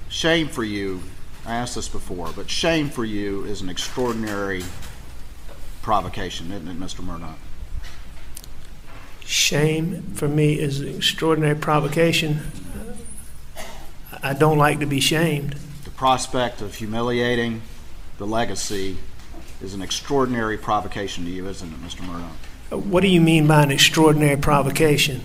shame for you, I asked this before, but shame for you is an extraordinary provocation, isn't it, Mr. Murdaugh? Shame for me is an extraordinary provocation. I don't like to be shamed. The prospect of humiliating the legacy is an extraordinary provocation to you, isn't it, Mr. Murdaugh? What do you mean by an extraordinary provocation?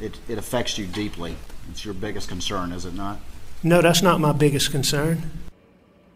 It affects you deeply. It's your biggest concern, is it not? No, that's not my biggest concern.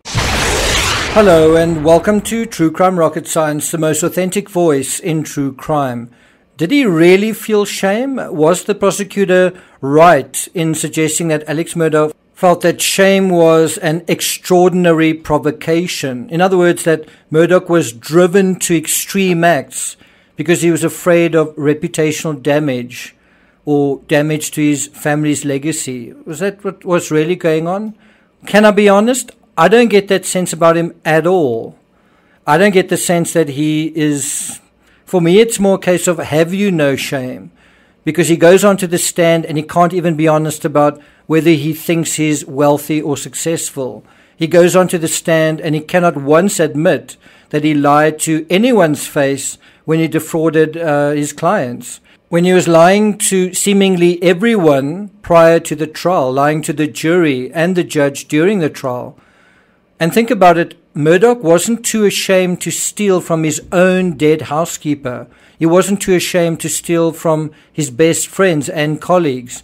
Hello and welcome to True Crime Rocket Science, the most authentic voice in true crime. Did he really feel shame? Was the prosecutor right in suggesting that Alex Murdaugh felt that shame was an extraordinary provocation? In other words, that Murdaugh was driven to extreme acts because he was afraid of reputational damage or damage to his family's legacy. Was that what was really going on? Can I be honest? I don't get that sense about him at all. I don't get the sense that he is... For me, it's more a case of have you no shame? Because he goes onto the stand and he can't even be honest about whether he thinks he's wealthy or successful. He goes onto the stand and he cannot once admit that he lied to anyone's face when he defrauded his clients. When he was lying to seemingly everyone prior to the trial, lying to the jury and the judge during the trial. And think about it, Murdaugh wasn't too ashamed to steal from his own dead housekeeper. He wasn't too ashamed to steal from his best friends and colleagues.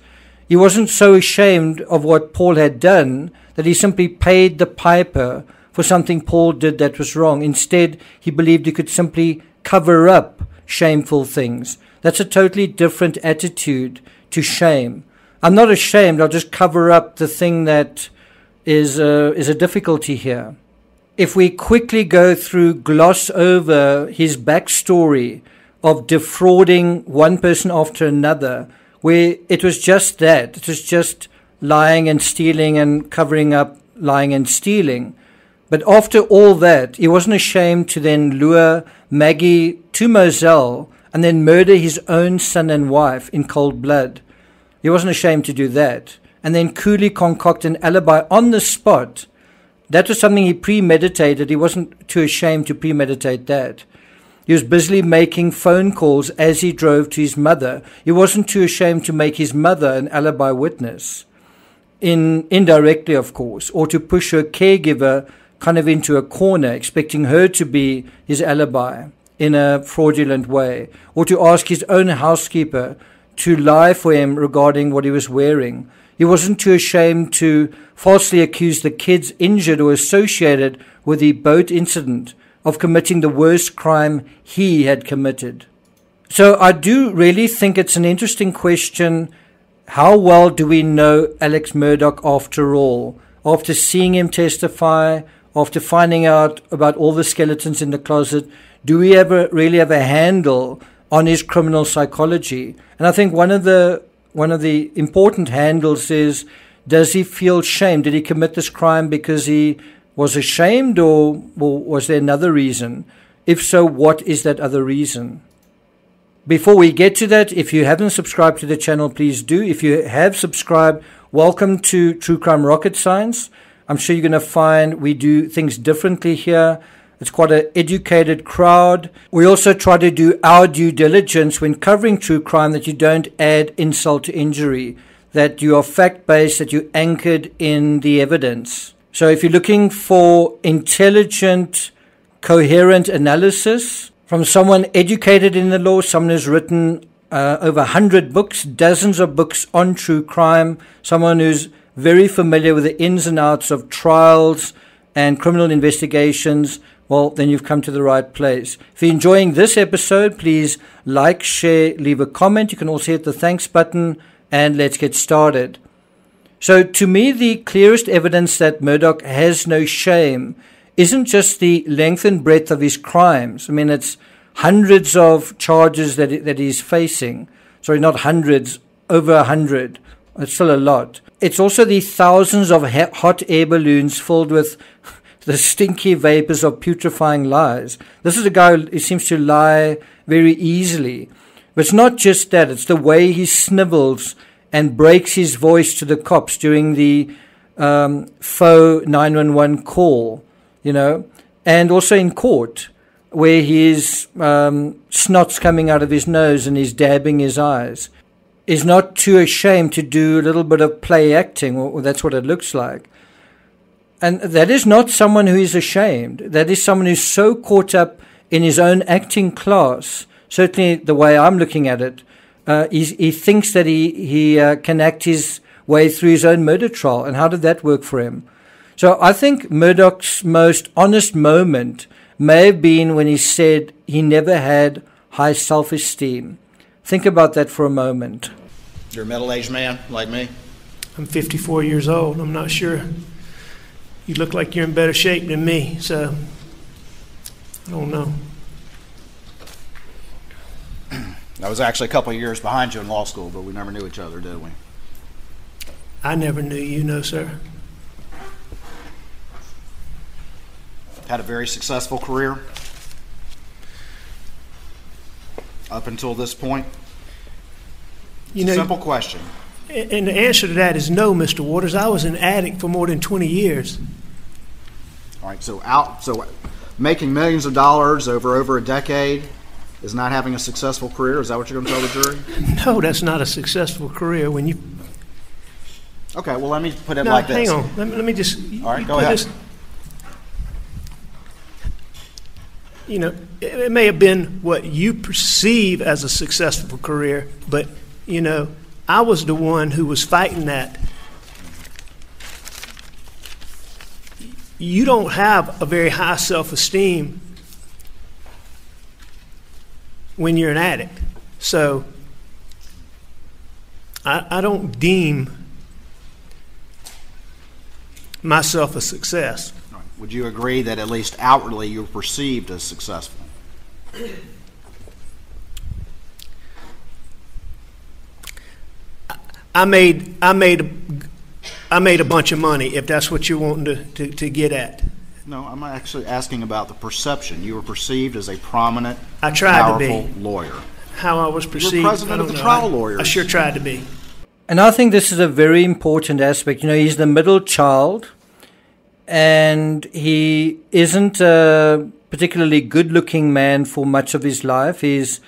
He wasn't so ashamed of what Paul had done that he simply paid the piper for something Paul did that was wrong. Instead, he believed he could simply cover up shameful things. That's a totally different attitude to shame. I'm not ashamed, I'll just cover up the thing that is a difficulty here. If we quickly gloss over his backstory of defrauding one person after another, where it was just that, it was just lying and stealing and covering up lying and stealing. But after all that, he wasn't ashamed to then lure Maggie to Moselle and then murder his own son and wife in cold blood. He wasn't ashamed to do that. And then coolly concoct an alibi on the spot. That was something he premeditated. He wasn't too ashamed to premeditate that. He was busily making phone calls as he drove to his mother. He wasn't too ashamed to make his mother an alibi witness. Indirectly, of course, or to push her caregiver kind of into a corner, expecting her to be his alibi in a fraudulent way, or to ask his own housekeeper to lie for him regarding what he was wearing. He wasn't too ashamed to falsely accuse the kids injured or associated with the boat incident of committing the worst crime he had committed. So I do really think it's an interesting question. How well do we know Alex Murdaugh after all? After seeing him testify, after finding out about all the skeletons in the closet, do we ever really have a handle on his criminal psychology? And I think one of the important handles is, does he feel shame? Did he commit this crime because he was ashamed, or was there another reason? If so, what is that other reason? Before we get to that, if you haven't subscribed to the channel, please do. If you have subscribed, welcome to True Crime Rocket Science. I'm sure you're going to find we do things differently here. It's quite an educated crowd. We also try to do our due diligence when covering true crime, that you don't add insult to injury, that you are fact-based, that you're anchored in the evidence. So if you're looking for intelligent, coherent analysis from someone educated in the law, someone who's written over 100 books, dozens of books on true crime, someone who's very familiar with the ins and outs of trials and criminal investigations, well, then you've come to the right place. If you're enjoying this episode, please like, share, leave a comment. You can also hit the thanks button, and let's get started. So to me, the clearest evidence that Murdaugh has no shame isn't just the length and breadth of his crimes. I mean, it's hundreds of charges that he's facing. Sorry, not hundreds, over 100. It's still a lot. It's also the thousands of hot air balloons filled with the stinky vapors of putrefying lies. This is a guy who seems to lie very easily. But it's not just that. It's the way he snivels and breaks his voice to the cops during the faux 911 call, you know, and also in court where his snot's coming out of his nose and he's dabbing his eyes, is not too ashamed to do a little bit of play acting, or that's what it looks like. And that is not someone who is ashamed. That is someone who's so caught up in his own acting class, certainly the way I'm looking at it. He thinks that he can act his way through his own murder trial. And how did that work for him? So I think Murdaugh's most honest moment may have been when he said he never had high self-esteem. Think about that for a moment. You're a middle-aged man like me. I'm 54 years old. I'm not sure. You look like you're in better shape than me, so I don't know. I was actually a couple of years behind you in law school, but we never knew each other, did we? I never knew you, no, sir. Had a very successful career up until this point. It's a simple question. And the answer to that is no, Mr. Waters. I was an addict for more than 20 years. All right, so making millions of dollars over a decade is not having a successful career? Is that what you're going to tell the jury? No, that's not a successful career. When you Okay, well, let me put it like this. Hang on. Let me just... All right, go ahead. You know, it may have been what you perceive as a successful career, but, you know, I was the one who was fighting that. You don't have a very high self-esteem when you're an addict. So I don't deem myself a success. Would you agree that at least outwardly you're perceived as successful? I made a bunch of money, if that's what you're wanting to get at. No, I'm actually asking about the perception. You were perceived as a prominent, I tried powerful to be. Lawyer. How I was perceived, You were president of the trial lawyers. I sure tried to be. And I think this is a very important aspect. You know, he's the middle child, and he isn't a particularly good-looking man for much of his life. He's,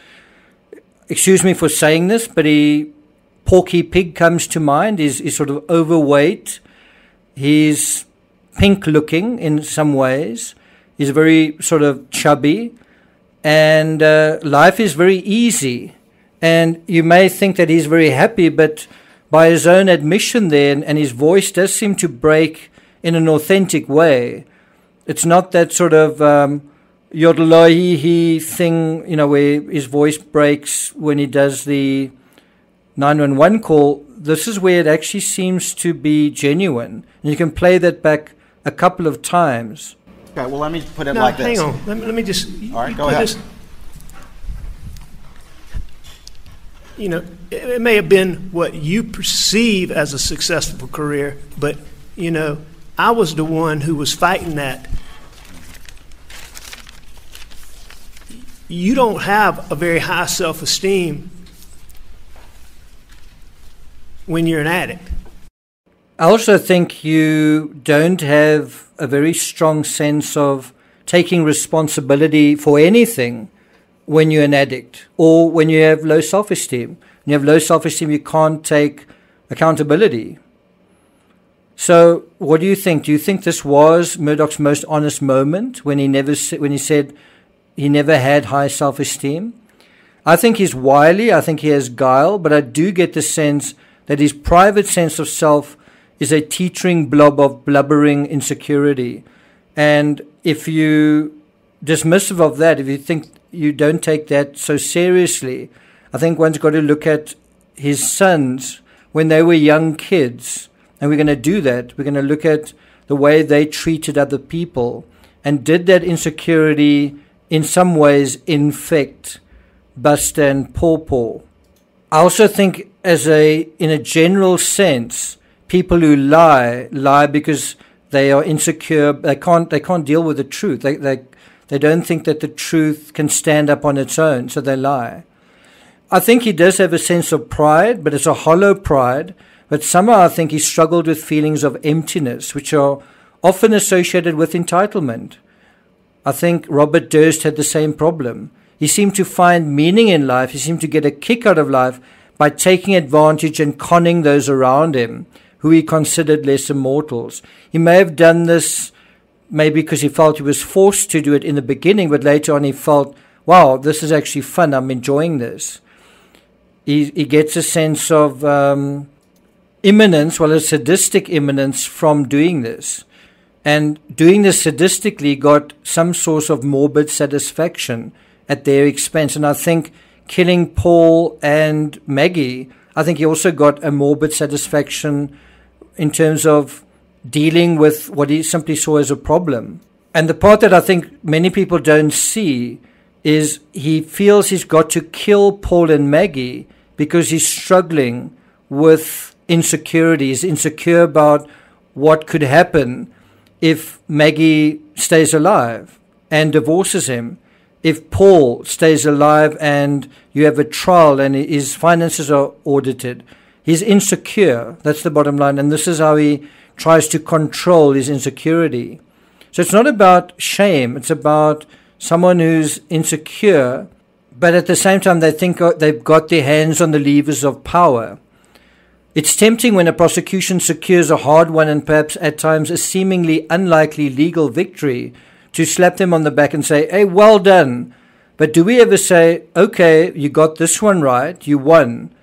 excuse me for saying this, but Porky Pig comes to mind. He's sort of overweight. He's pink-looking in some ways. He's very sort of chubby. And life is very easy. And you may think that he's very happy, but by his own admission there, and his voice does seem to break in an authentic way. It's not that sort of yodeloi thing, you know, where his voice breaks when he does the 911 call. This is where it actually seems to be genuine. And you can play that back a couple of times. Okay, well, let me put it like this. Hang on. Let me just... All right, go ahead. You know, it may have been what you perceive as a successful career, but, you know, I was the one who was fighting that. You don't have a very high self-esteem when you're an addict. I also think you don't have a very strong sense of taking responsibility for anything when you're an addict, or when you have low self-esteem. When you have low self-esteem, you can't take accountability. So what do you think? Do you think this was Murdaugh's most honest moment when he said he never had high self-esteem? I think he's wily, I think he has guile, but I do get the sense that his private sense of self is a teetering blob of blubbering insecurity. And if you dismissive of that, if you think you don't take that so seriously, I think one's got to look at his sons when they were young kids. And we're going to do that. We're going to look at the way they treated other people. And did that insecurity in some ways infect Buster and Paw Paw? I also think in a general sense, people who lie because they are insecure. They can't deal with the truth. They don't think that the truth can stand up on its own, so they lie. I think he does have a sense of pride, but it's a hollow pride, but somehow I think he struggled with feelings of emptiness, which are often associated with entitlement. I think Robert Durst had the same problem. He seemed to find meaning in life. He seemed to get a kick out of life by taking advantage and conning those around him who he considered lesser mortals. He may have done this maybe because he felt he was forced to do it in the beginning, but later on he felt, wow, this is actually fun. I'm enjoying this. He gets a sense of imminence, well, a sadistic imminence from doing this. And doing this sadistically got some source of morbid satisfaction at their expense. And I think killing Paul and Maggie, I think he also got a morbid satisfaction in terms of dealing with what he simply saw as a problem. And the part that I think many people don't see is he feels he's got to kill Paul and Maggie because he's struggling with insecurity. He's insecure about what could happen if Maggie stays alive and divorces him. If Paul stays alive and you have a trial and his finances are audited, he's insecure. That's the bottom line. And this is how he tries to control his insecurity. So it's not about shame. It's about someone who's insecure, but at the same time they think they've got their hands on the levers of power. It's tempting when a prosecution secures a hard-won and perhaps at times a seemingly unlikely legal victory to slap them on the back and say, hey, well done. But do we ever say, okay, you got this one right, you won.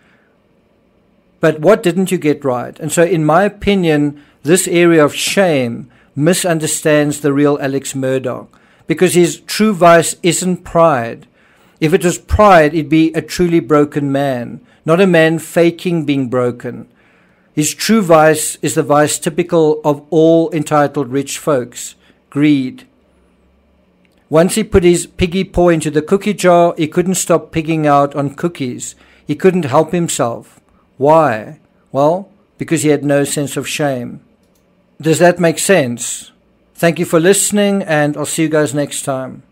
But what didn't you get right? And so in my opinion, this area of shame misunderstands the real Alex Murdaugh, because his true vice isn't pride. If it was pride, he'd be a truly broken man, not a man faking being broken. His true vice is the vice typical of all entitled rich folks, greed. Once he put his piggy paw into the cookie jar, he couldn't stop pigging out on cookies. He couldn't help himself. Why? Well, because he had no sense of shame. Does that make sense? Thank you for listening, and I'll see you guys next time.